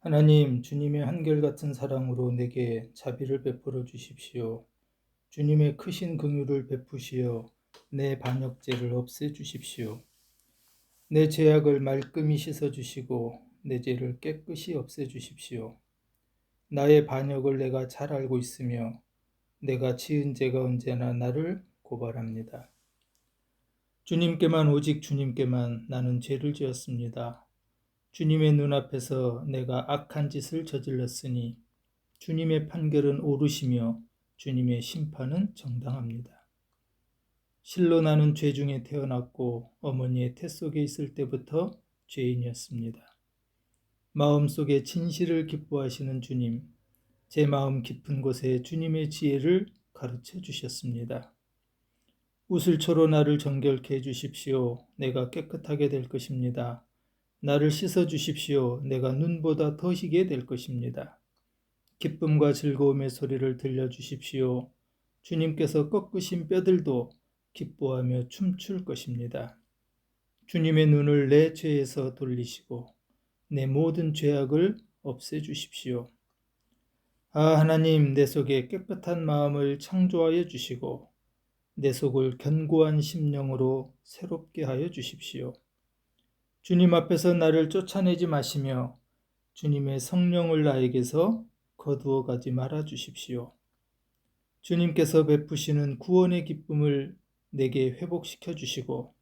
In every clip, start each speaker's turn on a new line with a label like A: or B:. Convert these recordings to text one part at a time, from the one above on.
A: 하나님, 주님의 한결같은 사랑으로 내게 자비를 베풀어 주십시오. 주님의 크신 긍휼을 베푸시어 내 반역죄를 없애 주십시오. 내 죄악을 말끔히 씻어 주시고 내 죄를 깨끗이 없애 주십시오. 나의 반역을 내가 잘 알고 있으며 내가 지은 죄가 언제나 나를 고발합니다. 주님께만 오직 주님께만 나는 죄를 지었습니다. 주님의 눈앞에서 내가 악한 짓을 저질렀으니 주님의 판결은 옳으시며 주님의 심판은 정당합니다. 실로 나는 죄 중에 태어났고 어머니의 태 속에 있을 때부터 죄인이었습니다. 마음속에 진실을 기뻐하시는 주님, 제 마음 깊은 곳에 주님의 지혜를 가르쳐 주셨습니다. 우슬초로 나를 정결케 해주십시오. 내가 깨끗하게 될 것입니다. 나를 씻어 주십시오. 내가 눈보다 더 희게 될 것입니다. 기쁨과 즐거움의 소리를 들려주십시오. 주님께서 꺾으신 뼈들도 기뻐하며 춤출 것입니다. 주님의 눈을 내 죄에서 돌리시고 내 모든 죄악을 없애주십시오. 하나님, 내 속에 깨끗한 마음을 창조하여 주시고 내 속을 견고한 심령으로 새롭게 하여 주십시오. 주님 앞에서 나를 쫓아내지 마시며 주님의 성령을 나에게서 거두어 가지 말아 주십시오. 주님께서 베푸시는 구원의 기쁨을 내게 회복시켜 주시고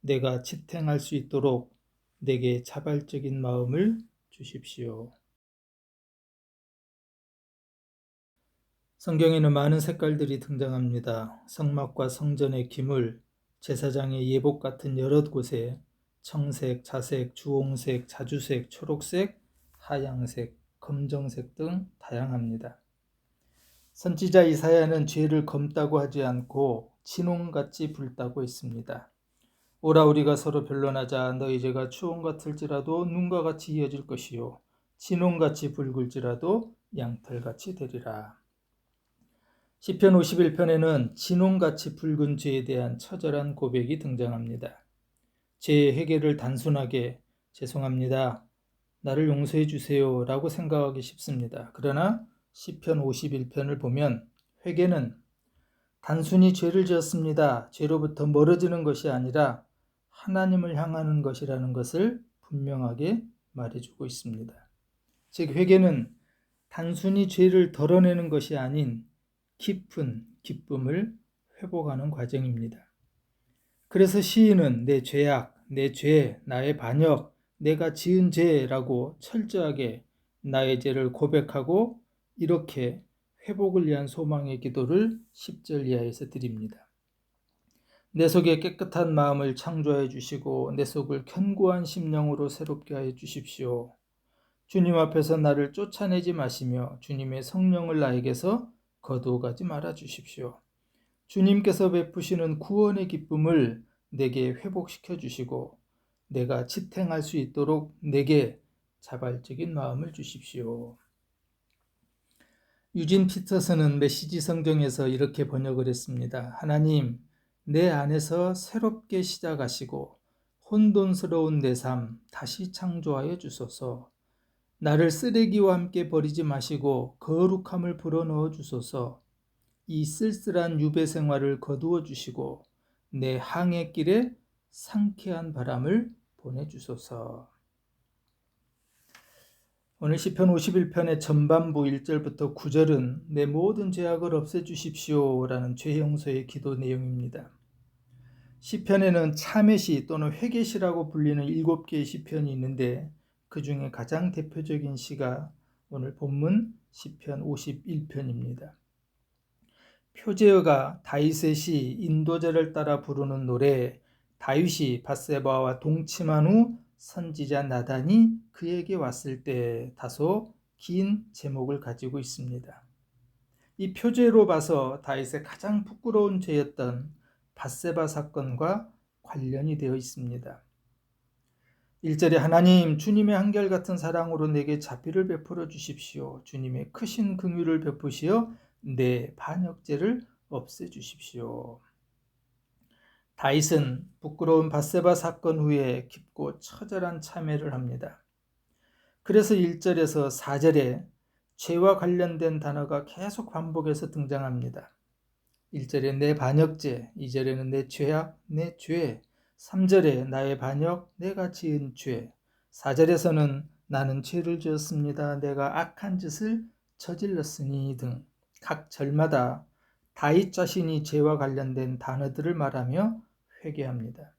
A: 내가 지탱할 수 있도록 내게 자발적인 마음을 주십시오. 성경에는 많은 색깔들이 등장합니다. 성막과 성전의 기물, 제사장의 예복 같은 여러 곳에 청색, 자색, 주홍색, 자주색, 초록색, 하양색, 검정색 등 다양합니다. 선지자 이사야는 죄를 검다고 하지 않고 진홍같이 붉다고 했습니다. 오라 우리가 서로 변론하자. 너희 죄가 추홍 같을지라도 눈과 같이 이어질 것이요 진홍같이 붉을지라도 양털같이 되리라. 시편 51편에는 진홍같이 붉은 죄에 대한 처절한 고백이 등장합니다. 죄의 회개를 단순하게 죄송합니다, 나를 용서해 주세요 라고 생각하기 쉽습니다. 그러나 시편 51편을 보면 회개는 단순히 죄를 지었습니다, 죄로부터 멀어지는 것이 아니라 하나님을 향하는 것이라는 것을 분명하게 말해주고 있습니다. 즉 회개는 단순히 죄를 덜어내는 것이 아닌 깊은 기쁨을 회복하는 과정입니다. 그래서 시인은 내 죄악, 내 죄, 나의 반역, 내가 지은 죄라고 철저하게 나의 죄를 고백하고 이렇게 회복을 위한 소망의 기도를 10절 이하에서 드립니다. 내 속에 깨끗한 마음을 창조해 주시고 내 속을 견고한 심령으로 새롭게 하여 주십시오. 주님 앞에서 나를 쫓아내지 마시며 주님의 성령을 나에게서 거두어가지 말아 주십시오. 주님께서 베푸시는 구원의 기쁨을 내게 회복시켜 주시고 내가 지탱할 수 있도록 내게 자발적인 마음을 주십시오. 유진 피터슨은 메시지 성경에서 이렇게 번역을 했습니다. 하나님, 내 안에서 새롭게 시작하시고 혼돈스러운 내 삶 다시 창조하여 주소서. 나를 쓰레기와 함께 버리지 마시고 거룩함을 불어넣어 주소서. 이 쓸쓸한 유배 생활을 거두어 주시고 내 항해길에 상쾌한 바람을 보내주소서. 오늘 시편 51편의 전반부 1절부터 9절은 내 모든 죄악을 없애주십시오 라는 죄용서의 기도 내용입니다. 시편에는 참회시 또는 회개시라고 불리는 7개의 시편이 있는데 그 중에 가장 대표적인 시가 오늘 본문 시편 51편입니다. 표제어가 다윗의 시 인도자를 따라 부르는 노래, 다윗이 밧세바와 동침한 후 선지자 나단이 그에게 왔을 때 다소 긴 제목을 가지고 있습니다. 이 표제로 봐서 다윗의 가장 부끄러운 죄였던 밧세바 사건과 관련이 되어 있습니다. 1절에 하나님, 주님의 한결같은 사랑으로 내게 자비를 베풀어 주십시오. 주님의 크신 긍휼을 베푸시어 내 반역죄를 없애주십시오. 다윗은 부끄러운 밧세바 사건 후에 깊고 처절한 참회를 합니다. 그래서 1절에서 4절에 죄와 관련된 단어가 계속 반복해서 등장합니다. 1절에 내 반역죄, 2절에는 내 죄악, 내 죄, 3절에 나의 반역, 내가 지은 죄, 4절에서는 나는 죄를 지었습니다. 내가 악한 짓을 저질렀으니 등 각 절마다 다윗 자신이 죄와 관련된 단어들을 말하며 회개합니다.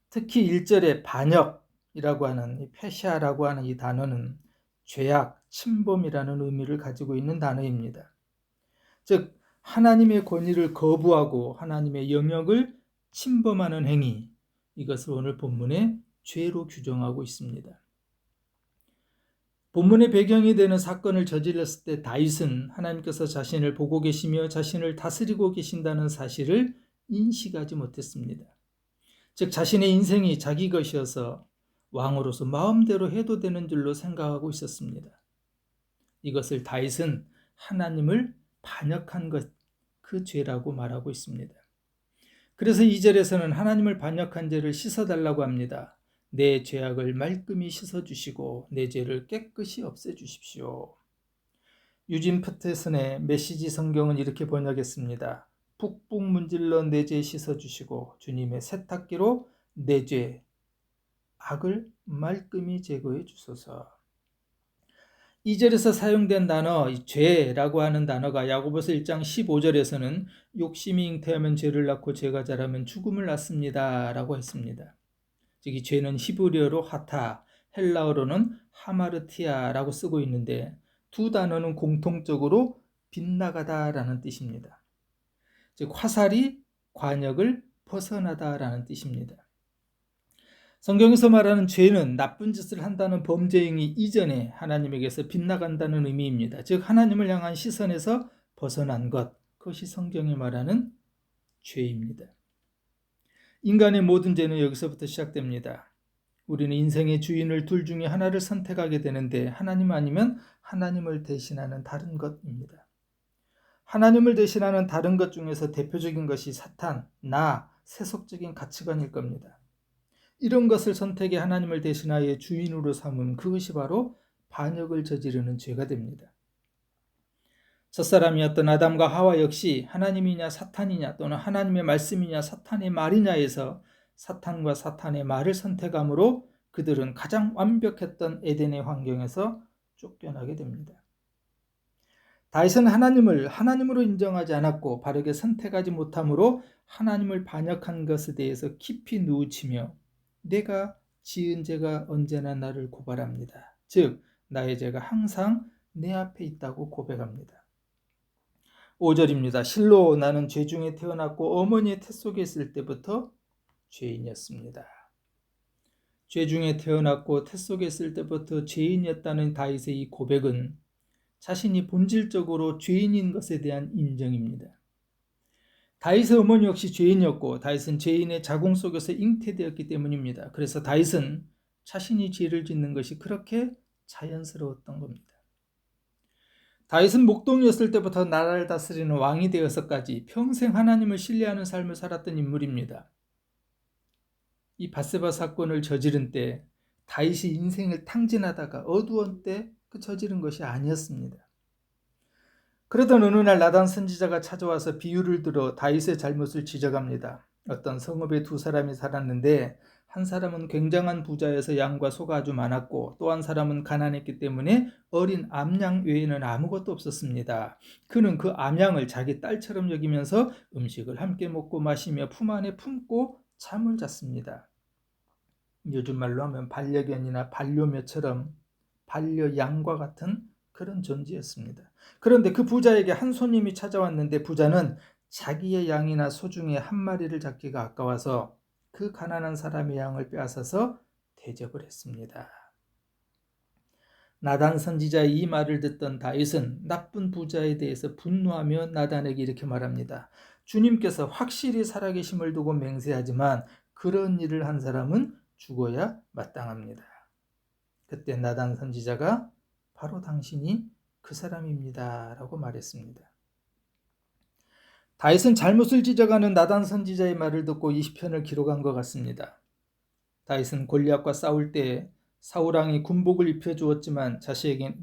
A: 특히 1절에 반역이라고 하는 페샤라고 하는 이 단어는 죄악, 침범이라는 의미를 가지고 있는 단어입니다. 즉 하나님의 권위를 거부하고 하나님의 영역을 침범하는 행위, 이것을 오늘 본문에 죄로 규정하고 있습니다. 본문의 배경이 되는 사건을 저질렀을 때 다윗은 하나님께서 자신을 보고 계시며 자신을 다스리고 계신다는 사실을 인식하지 못했습니다. 즉 자신의 인생이 자기 것이어서 왕으로서 마음대로 해도 되는 줄로 생각하고 있었습니다. 이것을 다윗은 하나님을 반역한 것, 그 죄라고 말하고 있습니다. 그래서 2절에서는 하나님을 반역한 죄를 씻어달라고 합니다. 내 죄악을 말끔히 씻어주시고 내 죄를 깨끗이 없애주십시오. 유진 퍼테슨의 메시지 성경은 이렇게 번역했습니다. 푹푹 문질러 내 죄 씻어주시고 주님의 세탁기로 내 죄, 악을 말끔히 제거해 주소서. 2절에서 사용된 단어 죄라고 하는 단어가 야고보서 1장 15절에서는 욕심이 잉태하면 죄를 낳고 죄가 자라면 죽음을 낳습니다 라고 했습니다. 즉 이 죄는 히브리어로 하타, 헬라어로는 하마르티아라고 쓰고 있는데 두 단어는 공통적으로 빗나가다라는 뜻입니다. 즉 화살이 관역을 벗어나다라는 뜻입니다. 성경에서 말하는 죄는 나쁜 짓을 한다는 범죄 행위 이전에 하나님에게서 빗나간다는 의미입니다. 즉 하나님을 향한 시선에서 벗어난 것, 그것이 성경이 말하는 죄입니다. 인간의 모든 죄는 여기서부터 시작됩니다. 우리는 인생의 주인을 둘 중에 하나를 선택하게 되는데 하나님 아니면 하나님을 대신하는 다른 것입니다. 하나님을 대신하는 다른 것 중에서 대표적인 것이 사탄, 나, 세속적인 가치관일 겁니다. 이런 것을 선택해 하나님을 대신하여 주인으로 삼은 그것이 바로 반역을 저지르는 죄가 됩니다. 첫사람이었던 아담과 하와 역시 하나님이냐 사탄이냐 또는 하나님의 말씀이냐 사탄의 말이냐에서 사탄과 사탄의 말을 선택함으로 그들은 가장 완벽했던 에덴의 환경에서 쫓겨나게 됩니다. 다윗은 하나님을 하나님으로 인정하지 않았고 바르게 선택하지 못함으로 하나님을 반역한 것에 대해서 깊이 뉘우치며 내가 지은 죄가 언제나 나를 고발합니다. 즉 나의 죄가 항상 내 앞에 있다고 고백합니다. 5절입니다. 실로 나는 죄 중에 태어났고 어머니의 태 속에 있을 때부터 죄인이었습니다. 죄 중에 태어났고 태 속에 있을 때부터 죄인이었다는 다윗의 이 고백은 자신이 본질적으로 죄인인 것에 대한 인정입니다. 다윗의 어머니 역시 죄인이었고 다윗은 죄인의 자궁 속에서 잉태되었기 때문입니다. 그래서 다윗은 자신이 죄를 짓는 것이 그렇게 자연스러웠던 겁니다. 다윗은 목동이었을 때부터 나라를 다스리는 왕이 되어서까지 평생 하나님을 신뢰하는 삶을 살았던 인물입니다. 이 밧세바 사건을 저지른 때 다윗이 인생을 탕진하다가 어두운 때 그 저지른 것이 아니었습니다. 그러던 어느 날 나단 선지자가 찾아와서 비유를 들어 다윗의 잘못을 지적합니다. 어떤 성읍에 두 사람이 살았는데 한 사람은 굉장한 부자여서 양과 소가 아주 많았고 또 한 사람은 가난했기 때문에 어린 암양 외에는 아무것도 없었습니다. 그는 그 암양을 자기 딸처럼 여기면서 음식을 함께 먹고 마시며 품 안에 품고 잠을 잤습니다. 요즘 말로 하면 반려견이나 반려묘처럼 반려양과 같은 그런 존재였습니다. 그런데 그 부자에게 한 손님이 찾아왔는데 부자는 자기의 양이나 소 중에 한 마리를 잡기가 아까워서 그 가난한 사람의 양을 빼앗아서 대접을 했습니다. 나단 선지자의 이 말을 듣던 다윗은 나쁜 부자에 대해서 분노하며 나단에게 이렇게 말합니다. 주님께서 확실히 살아계심을 두고 맹세하지만 그런 일을 한 사람은 죽어야 마땅합니다. 그때 나단 선지자가 바로 당신이 그 사람입니다 라고 말했습니다. 다윗은 잘못을 지적하는 나단 선지자의 말을 듣고 이 시편을 기록한 것 같습니다. 다윗은 골리앗과 싸울 때 사울왕이 군복을 입혀주었지만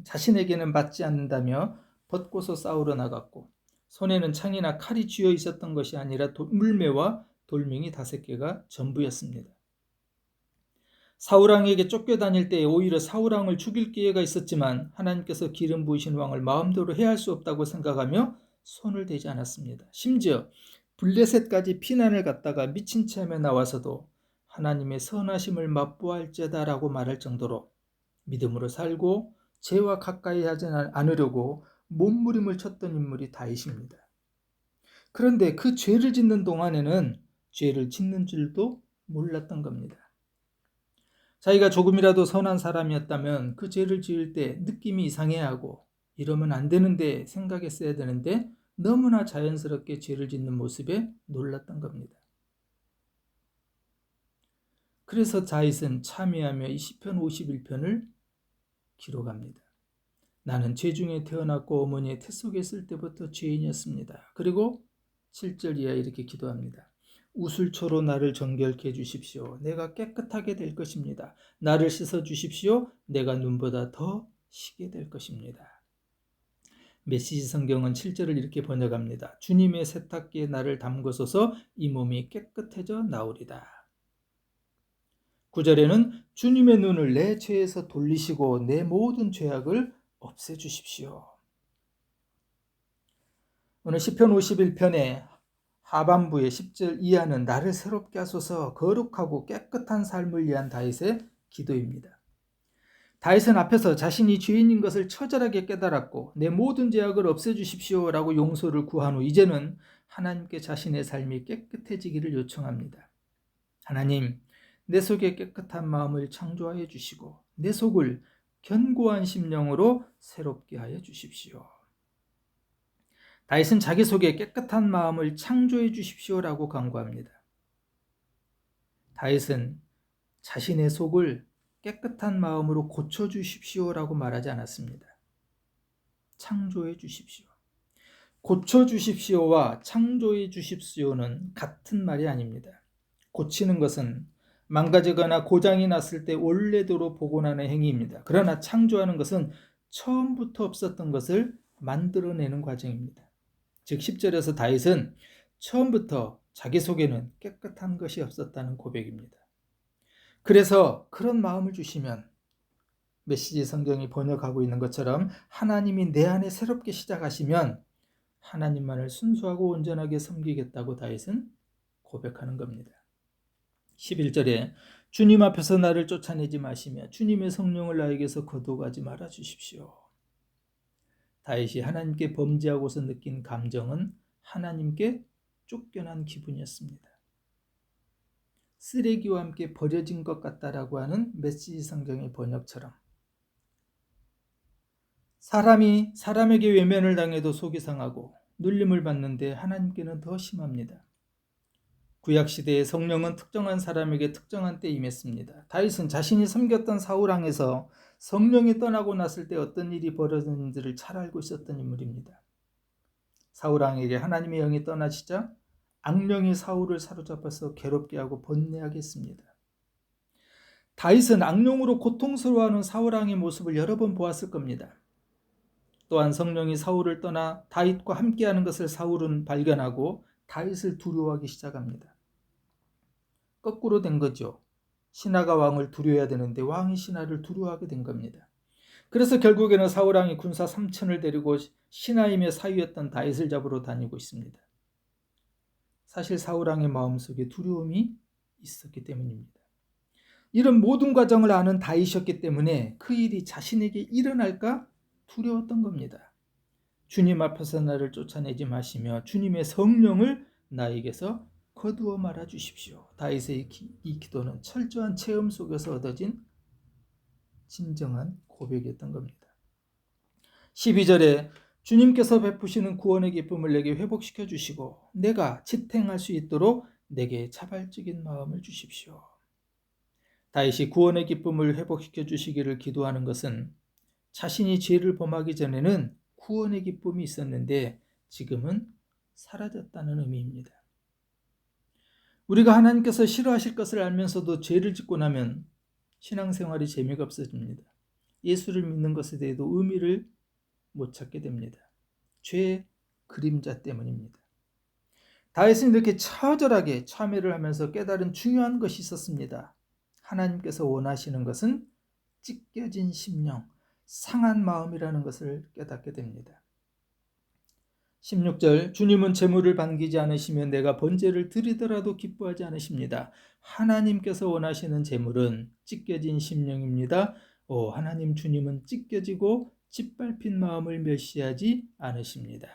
A: 자신에게는 맞지 않는다며 벗고서 싸우러 나갔고, 손에는 창이나 칼이 쥐어 있었던 것이 아니라 물매와 돌멩이 5개가 전부였습니다. 사울왕에게 쫓겨다닐 때에 오히려 사울왕을 죽일 기회가 있었지만 하나님께서 기름 부으신 왕을 마음대로 해할 수 없다고 생각하며 손을 대지 않았습니다. 심지어 블레셋까지 피난을 갔다가 미친 체험에 나와서도 하나님의 선하심을 맛보할지어다라고 말할 정도로 믿음으로 살고 죄와 가까이 하지 않으려고 몸부림을 쳤던 인물이 다윗입니다. 그런데 그 죄를 짓는 동안에는 죄를 짓는 줄도 몰랐던 겁니다. 자기가 조금이라도 선한 사람이었다면 그 죄를 지을 때 느낌이 이상해하고 이러면 안 되는데 생각했어야 되는데 너무나 자연스럽게 죄를 짓는 모습에 놀랐던 겁니다. 그래서 다윗은 참회하며 이 시편 51편을 기록합니다. 나는 죄 중에 태어났고 어머니의 태 속에 있을 때부터 죄인이었습니다. 그리고 7절 이하 이렇게 기도합니다. 우슬초로 나를 정결케 해주십시오. 내가 깨끗하게 될 것입니다. 나를 씻어주십시오. 내가 눈보다 더 시게 될 것입니다. 메시지 성경은 7절을 이렇게 번역합니다. 주님의 세탁기에 나를 담그소서 이 몸이 깨끗해져 나오리다. 9절에는 주님의 눈을 내 죄에서 돌리시고 내 모든 죄악을 없애주십시오. 오늘 시편 51편의 하반부의 10절 이하는 나를 새롭게 하소서 거룩하고 깨끗한 삶을 위한 다윗의 기도입니다. 다윗은 앞에서 자신이 죄인인 것을 처절하게 깨달았고 내 모든 죄악을 없애주십시오 라고 용서를 구한 후 이제는 하나님께 자신의 삶이 깨끗해지기를 요청합니다. 하나님, 내 속에 깨끗한 마음을 창조하여 주시고 내 속을 견고한 심령으로 새롭게 하여 주십시오. 다윗은 자기 속에 깨끗한 마음을 창조해 주십시오라고 간구합니다. 다윗은 자신의 속을 깨끗한 마음으로 고쳐 주십시오라고 말하지 않았습니다. 창조해 주십시오. 고쳐 주십시오와 창조해 주십시오는 같은 말이 아닙니다. 고치는 것은 망가지거나 고장이 났을 때 원래대로 복원하는 행위입니다. 그러나 창조하는 것은 처음부터 없었던 것을 만들어내는 과정입니다. 즉 10절에서 다윗은 처음부터 자기 속에는 깨끗한 것이 없었다는 고백입니다. 그래서 그런 마음을 주시면 메시지 성경이 번역하고 있는 것처럼 하나님이 내 안에 새롭게 시작하시면 하나님만을 순수하고 온전하게 섬기겠다고 다윗은 고백하는 겁니다. 11절에 주님 앞에서 나를 쫓아내지 마시며 주님의 성령을 나에게서 거두어가지 말아 주십시오. 다윗이 하나님께 범죄하고서 느낀 감정은 하나님께 쫓겨난 기분이었습니다. 쓰레기와 함께 버려진 것 같다라고 하는 메시지 성경의 번역처럼 사람이 사람에게 외면을 당해도 속이 상하고 눌림을 받는데 하나님께는 더 심합니다. 구약시대의 성령은 특정한 사람에게 특정한 때에 임했습니다. 다윗은 자신이 섬겼던 사울왕에서 성령이 떠나고 났을 때 어떤 일이 벌어졌는지를 잘 알고 있었던 인물입니다. 사울왕에게 하나님의 영이 떠나시자 악령이 사울을 사로잡아서 괴롭게 하고 번뇌하게 했습니다. 다윗은 악령으로 고통스러워하는 사울왕의 모습을 여러 번 보았을 겁니다. 또한 성령이 사울을 떠나 다윗과 함께하는 것을 사울은 발견하고 다윗을 두려워하기 시작합니다. 거꾸로 된 거죠. 신하가 왕을 두려워해야 되는데 왕이 신하를 두려워하게 된 겁니다. 그래서 결국에는 사울왕이 군사 3천을 데리고 신하임의 사위였던 다윗을 잡으러 다니고 있습니다. 사실 사울왕의 마음속에 두려움이 있었기 때문입니다. 이런 모든 과정을 아는 다윗이었기 때문에 그 일이 자신에게 일어날까 두려웠던 겁니다. 주님 앞에서 나를 쫓아내지 마시며 주님의 성령을 나에게서 거두어 말아 주십시오. 다윗의 이 기도는 철저한 체험 속에서 얻어진 진정한 고백이었던 겁니다. 12절에 주님께서 베푸시는 구원의 기쁨을 내게 회복시켜 주시고 내가 지탱할 수 있도록 내게 자발적인 마음을 주십시오. 다윗이 구원의 기쁨을 회복시켜 주시기를 기도하는 것은 자신이 죄를 범하기 전에는 구원의 기쁨이 있었는데 지금은 사라졌다는 의미입니다. 우리가 하나님께서 싫어하실 것을 알면서도 죄를 짓고 나면 신앙생활이 재미가 없어집니다. 예수를 믿는 것에 대해도 의미를 못 찾게 됩니다. 죄의 그림자 때문입니다. 다윗은 이렇게 처절하게 참회를 하면서 깨달은 중요한 것이 있었습니다. 하나님께서 원하시는 것은 찢겨진 심령, 상한 마음이라는 것을 깨닫게 됩니다. 16절, 주님은 재물을 반기지 않으시며 내가 번제를 드리더라도 기뻐하지 않으십니다. 하나님께서 원하시는 재물은 찢겨진 심령입니다. 하나님 주님은 찢겨지고 짓밟힌 마음을 멸시하지 않으십니다.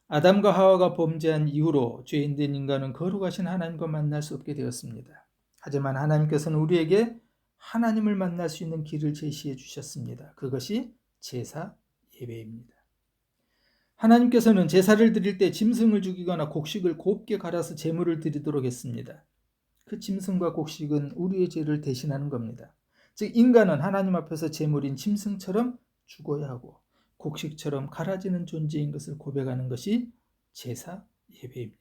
A: 아담과 하와가 범죄한 이후로 죄인된 인간은 거룩하신 하나님과 만날 수 없게 되었습니다. 하지만 하나님께서는 우리에게 하나님을 만날 수 있는 길을 제시해 주셨습니다. 그것이 제사 예배입니다. 하나님께서는 제사를 드릴 때 짐승을 죽이거나 곡식을 곱게 갈아서 제물을 드리도록 했습니다. 그 짐승과 곡식은 우리의 죄를 대신하는 겁니다. 즉 인간은 하나님 앞에서 제물인 짐승처럼 죽어야 하고 곡식처럼 갈아지는 존재인 것을 고백하는 것이 제사 예배입니다.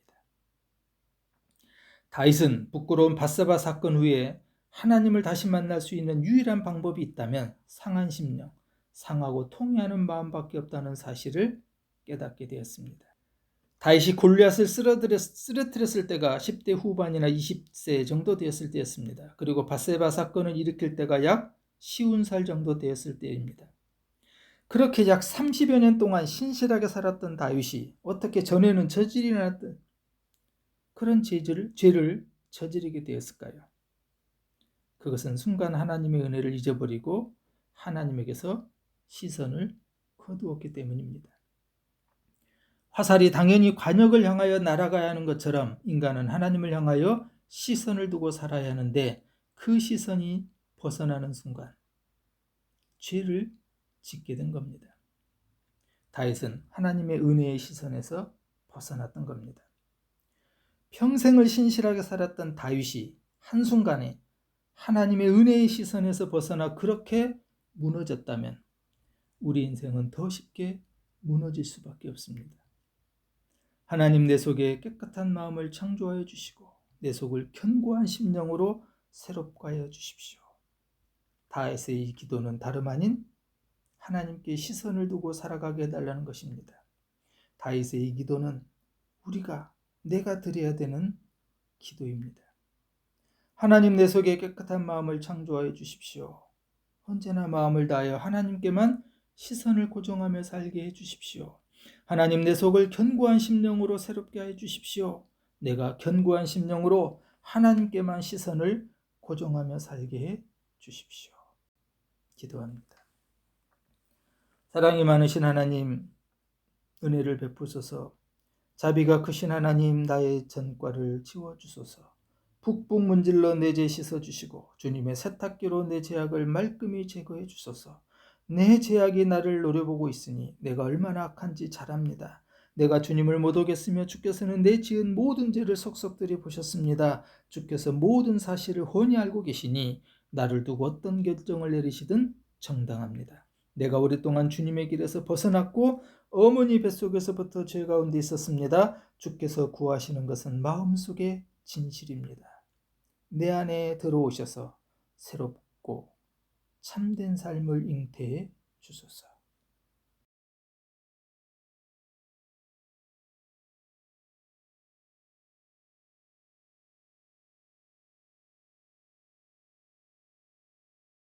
A: 다윗은 부끄러운 밧세바 사건 후에 하나님을 다시 만날 수 있는 유일한 방법이 있다면 상한 심령, 상하고 통회하는 마음밖에 없다는 사실을 깨닫게 되었습니다. 다윗이 골리앗을 쓰러뜨렸을 때가 10대 후반이나 20세 정도 되었을 때였습니다. 그리고 밧세바 사건을 일으킬 때가 약 50살 정도 되었을 때입니다. 그렇게 약 30여 년 동안 신실하게 살았던 다윗이 어떻게 전에는 저지르지 않았던 그런 죄를 저지르게 되었을까요? 그것은 순간 하나님의 은혜를 잊어버리고 하나님에게서 시선을 거두었기 때문입니다. 화살이 당연히 관역을 향하여 날아가야 하는 것처럼 인간은 하나님을 향하여 시선을 두고 살아야 하는데 그 시선이 벗어나는 순간 죄를 짓게 된 겁니다. 다윗은 하나님의 은혜의 시선에서 벗어났던 겁니다. 평생을 신실하게 살았던 다윗이 한순간에 하나님의 은혜의 시선에서 벗어나 그렇게 무너졌다면 우리 인생은 더 쉽게 무너질 수밖에 없습니다. 하나님 내 속에 깨끗한 마음을 창조하여 주시고 내 속을 견고한 심령으로 새롭게 하여 주십시오. 다윗의 이 기도는 다름 아닌 하나님께 시선을 두고 살아가게 해달라는 것입니다. 다윗의 이 기도는 내가 드려야 되는 기도입니다. 하나님 내 속에 깨끗한 마음을 창조하여 주십시오. 언제나 마음을 다하여 하나님께만 시선을 고정하며 살게 해 주십시오. 하나님 내 속을 견고한 심령으로 새롭게 해 주십시오. 내가 견고한 심령으로 하나님께만 시선을 고정하며 살게 해 주십시오. 기도합니다. 사랑이 많으신 하나님, 은혜를 베푸소서. 자비가 크신 하나님, 나의 전과를 지워주소서. 북북 문질러 내 죄 씻어주시고 주님의 세탁기로 내 죄악을 말끔히 제거해 주소서. 내 죄악이 나를 노려보고 있으니 내가 얼마나 악한지 잘 압니다. 내가 주님을 못 오겠으며 주께서는 내 지은 모든 죄를 속속들이 보셨습니다. 주께서 모든 사실을 훤히 알고 계시니 나를 두고 어떤 결정을 내리시든 정당합니다. 내가 오랫동안 주님의 길에서 벗어났고 어머니 뱃속에서부터 죄 가운데 있었습니다. 주께서 구하시는 것은 마음속의 진실입니다. 내 안에 들어오셔서 새롭고 참된 삶을 잉태해 주소서.